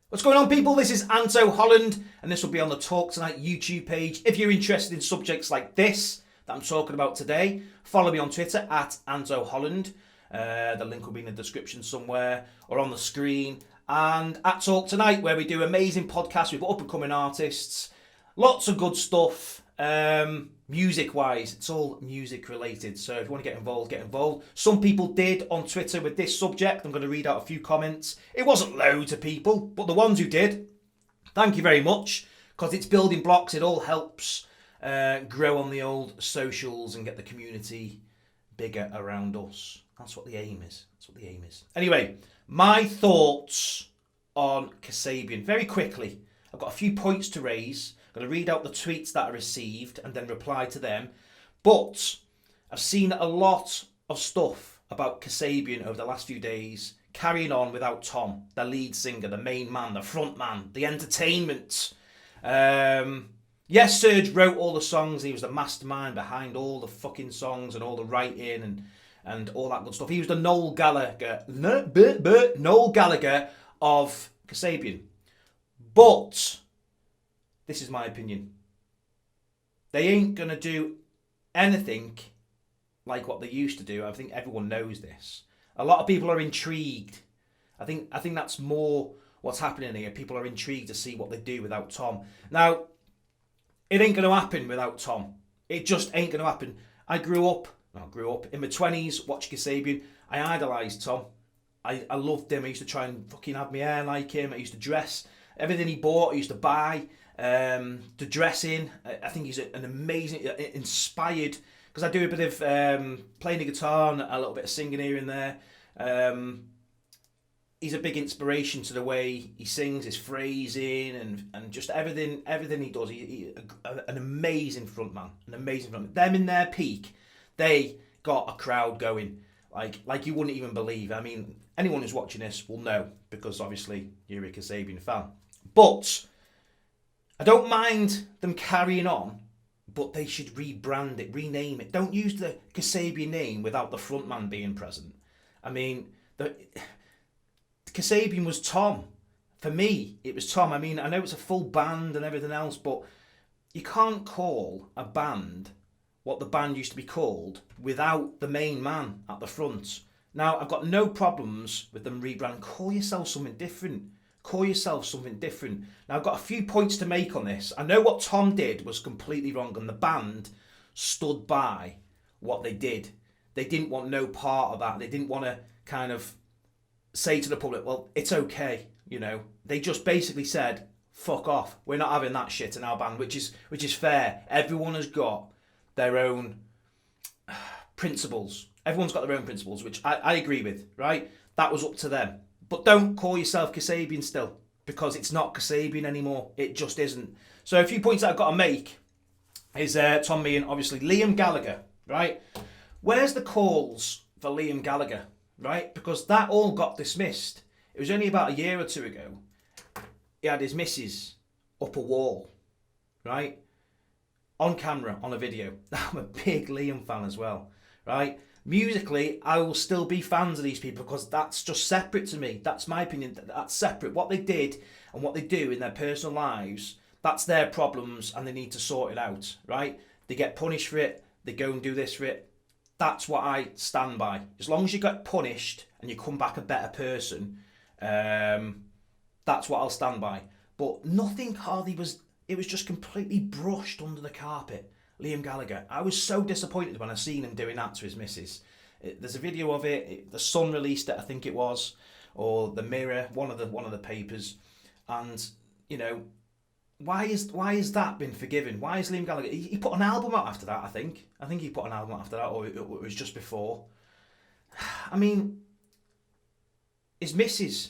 What's going on, people? This is Anto Holland, and this will be on the Talk Tonight YouTube page. If you're interested in subjects like this that I'm talking about today, follow me on Twitter at Anto Holland. The link will be in the description somewhere or on the screen. And at Talk Tonight, where we do amazing podcasts with up-and-coming artists. Lots of good stuff. Music-wise, it's all music-related. So if you want to get involved, get involved. Some people did on Twitter with this subject. I'm going to read out a few comments. It wasn't loads of people, but the ones who did, thank you very much. Because it's building blocks. It all helps grow on the old socials and get the community bigger around us. That's what the aim is. Anyway, my thoughts on Kasabian. Very quickly, I've got a few points to raise. I'm going to read out the tweets that I received and then reply to them. But I've seen a lot of stuff about Kasabian over the last few days carrying on without Tom, the lead singer, the main man, the front man, the entertainment. Yes, Serge wrote all the songs. He was the mastermind behind all the fucking songs and all the writing and all that good stuff. He was the Noel Gallagher of Kasabian. But this is my opinion. They ain't going to do anything like what they used to do. I think everyone knows this. A lot of people are intrigued. I think that's more what's happening here. People are intrigued to see what they do without Tom. Now, it ain't going to happen without Tom. It just ain't going to happen. I grew up in my 20s watching Kasabian. I idolised Tom. I loved him. I used to try and fucking have my hair like him. I used to dress. Everything he bought, I used to buy. The dressing, I think he's an amazing, inspired, because I do a bit of playing the guitar and a little bit of singing here and there. He's a big inspiration to the way he sings, his phrasing, and just everything he does. An amazing frontman, Them in their peak, they got a crowd going like you wouldn't even believe. I mean, anyone who's watching this will know, because obviously you're a Kasabian fan. But I don't mind them carrying on, but they should rebrand it, rename it. Don't use the Kasabian name without the frontman being present. I mean, the Kasabian was Tom. For me, it was Tom. I mean, I know it's a full band and everything else, but you can't call a band what the band used to be called without the main man at the front. Now, I've got no problems with them rebranding. Call yourself something different. Now, I've got a few points to make on this. I know what Tom did was completely wrong, and the band stood by what they did. They didn't want no part of that. They didn't want to kind of say to the public, well, it's okay, you know. They just basically said, fuck off. We're not having that shit in our band, which is fair. Everyone has got their own principles. Everyone's got their own principles, which I agree with, right? That was up to them. But don't call yourself Kasabian still, because it's not Kasabian anymore. It just isn't. So a few points that I've got to make is Tom Meighan, obviously. Liam Gallagher, right? Where's the calls for Liam Gallagher, right? Because that all got dismissed. It was only about a year or two ago. He had his missus up a wall, right? On camera, on a video. I'm a big Liam fan as well, right? Musically, I will still be fans of these people because that's just separate to me. That's my opinion. That's separate. What they did and what they do in their personal lives, that's their problems and they need to sort it out, right? They get punished for it. They go and do this for it. That's what I stand by. As long as you get punished and you come back a better person, that's what I'll stand by. But nothing hardly was... It was just completely brushed under the carpet. Liam Gallagher. I was so disappointed when I seen him doing that to his missus. There's a video of it. The Sun released it, I think it was, or the Mirror, one of the papers. And you know, why is that been forgiven? Why is Liam Gallagher? He put an album out after that. I think he put an album out after that, or it was just before. I mean, his missus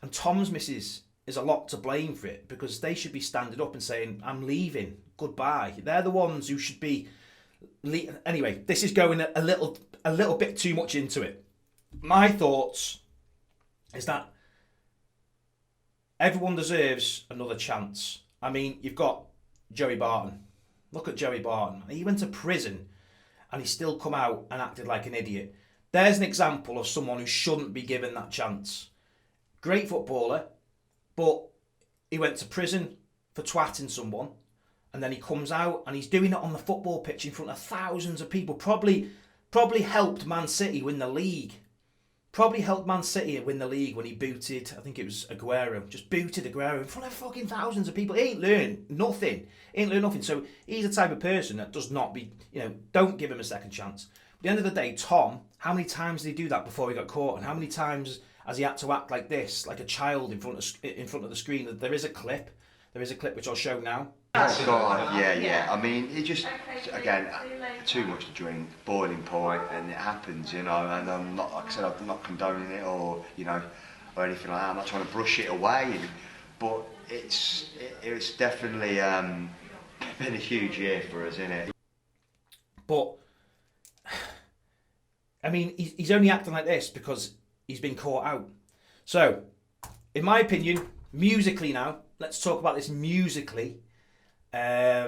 and Tom's missus is a lot to blame for it, because they should be standing up and saying, I'm leaving, goodbye. They're the ones who should be... Anyway, this is going a little bit too much into it. My thoughts is that everyone deserves another chance. I mean, you've got Joey Barton. Look at Joey Barton. He went to prison and he still come out and acted like an idiot. There's an example of someone who shouldn't be given that chance. Great footballer, but he went to prison for twatting someone, and then he comes out and he's doing it on the football pitch in front of thousands of people. Probably helped Man City win the league. Probably helped Man City win the league when he booted, I think it was Aguero, just booted Aguero in front of fucking thousands of people. He ain't learned nothing. So he's the type of person that does not be, don't give him a second chance. At the end of the day, Tom, how many times did he do that before he got caught? And how many times has he had to act like this, like a child in front of the screen? There is a clip which I'll show now. Oh God, yeah. I mean, it just, again, too much to drink, boiling point, and it happens, and I'm not, like I said, I'm not condoning it or or anything like that. I'm not trying to brush it away, but it's definitely been a huge year for us, isn't it? But I mean, he's only acting like this because he's been caught out. So, in my opinion, musically now, let's talk about this musically. I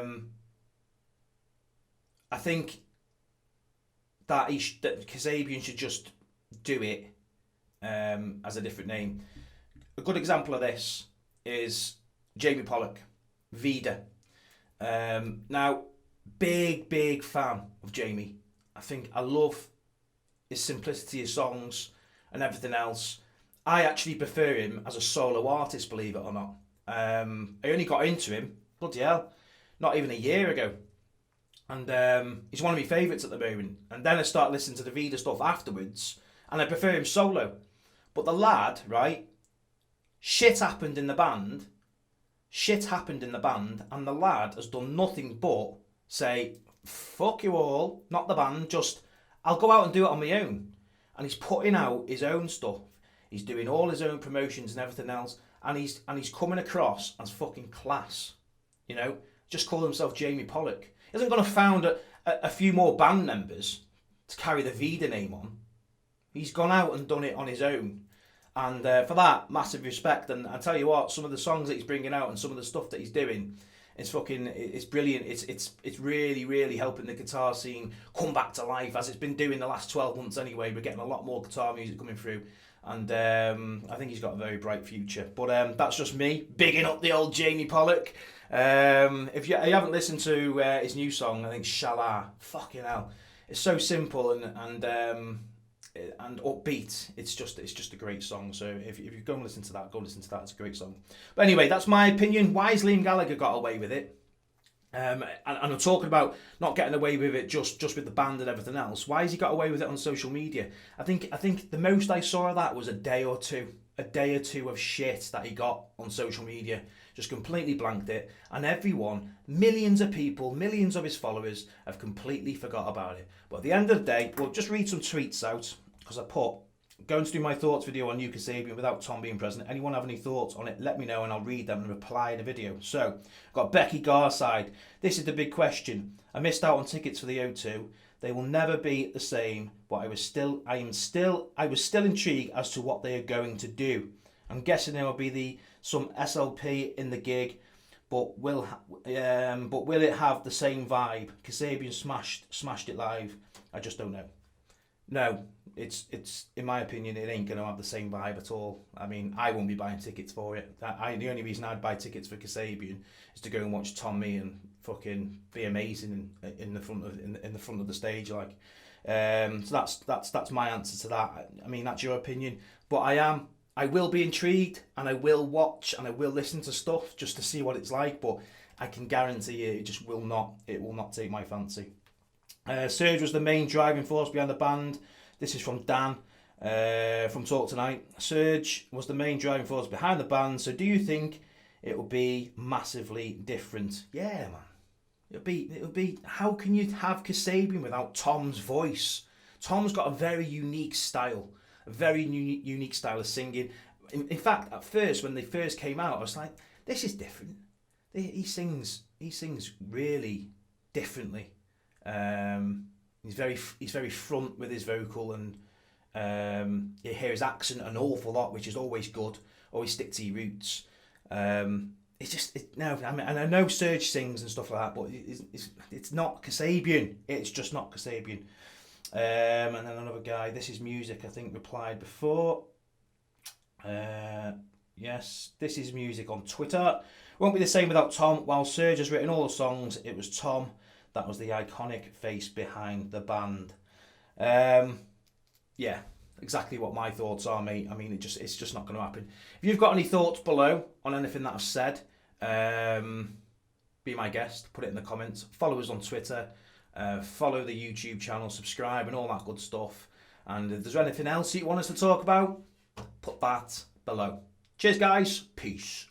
think that that Kasabian should just do it as a different name. A good example of this is Jamie Pollock, Vida. Now, big fan of Jamie. I love his simplicity of songs and everything else. I actually prefer him as a solo artist, believe it or not. I only got into him, bloody hell, not even a year ago. And he's one of my favourites at the moment. And then I started listening to the Vida stuff afterwards, and I prefer him solo. But the lad, right, shit happened in the band, and the lad has done nothing but say, fuck you all, not the band, just, I'll go out and do it on my own. And he's putting out his own stuff. He's doing all his own promotions and everything else. And he's coming across as fucking class. Just call himself Jamie Pollock. He hasn't gone and found a few more band members to carry the Vida name on. He's gone out and done it on his own. And for that, massive respect. And I tell you what, some of the songs that he's bringing out and some of the stuff that he's doing, it's brilliant. It's really helping the guitar scene come back to life, as it's been doing the last 12 months anyway. We're getting a lot more guitar music coming through. And I think he's got a very bright future. But that's just me bigging up the old Jamie Pollock. If you haven't listened to his new song, I think Shala, fucking hell, it's so simple and upbeat. It's just a great song. So if you go and listen to that, It's a great song. But anyway, that's my opinion. Why has Liam Gallagher got away with it? And I'm talking about not getting away with it just with the band and everything else. Why has he got away with it on social media? I think the most I saw of that was a day or two of shit that he got on social media. Just completely blanked it, and everyone, millions of people, millions of his followers have completely forgot about it. But at the end of the day, we'll just read some tweets out, because I put, going to do my thoughts video on New Kasabian without Tom being present. Anyone have any thoughts on it, let me know and I'll read them and reply in a video. So, I've got Becky Garside. This is the big question. I missed out on tickets for the O2. They will never be the same, but I was still intrigued as to what they are going to do. I'm guessing there will be some SLP in the gig, but will it have the same vibe? Kasabian smashed it live. I just don't know. No, it's in my opinion, it ain't gonna have the same vibe at all. I mean, I won't be buying tickets for it. The only reason I'd buy tickets for Kasabian is to go and watch Tom Meighan fucking be amazing in the front of the stage, like. So that's my answer to that. I mean, that's your opinion, but I will be intrigued, and I will watch and I will listen to stuff just to see what it's like, but I can guarantee you it will not take my fancy. Serge was the main driving force behind the band. This is from Dan from Talk Tonight. Serge was the main driving force behind the band, so do you think it will be massively different? Yeah, man. It'll be. How can you have Kasabian without Tom's voice? Tom's got a very unique style. A very unique style of singing. In fact, at first, when they first came out, I was like, this is different. He sings really differently. He's very front with his vocal, and you hear his accent an awful lot, which is always good. Always stick to your roots. And I know Serge sings and stuff like that, but it's not Kasabian. It's just not Kasabian. And then another guy, this is music, I think, replied before. Yes, this is music on Twitter. Won't be the same without Tom. While Serge has written all the songs, it was Tom that was the iconic face behind the band. Yeah, exactly what my thoughts are, mate. I mean, it's just not going to happen. If you've got any thoughts below on anything that I've said, be my guest. Put it in the comments. Follow us on Twitter. Follow the YouTube channel. Subscribe and all that good stuff. And if there's anything else you want us to talk about, put that below. Cheers, guys. Peace.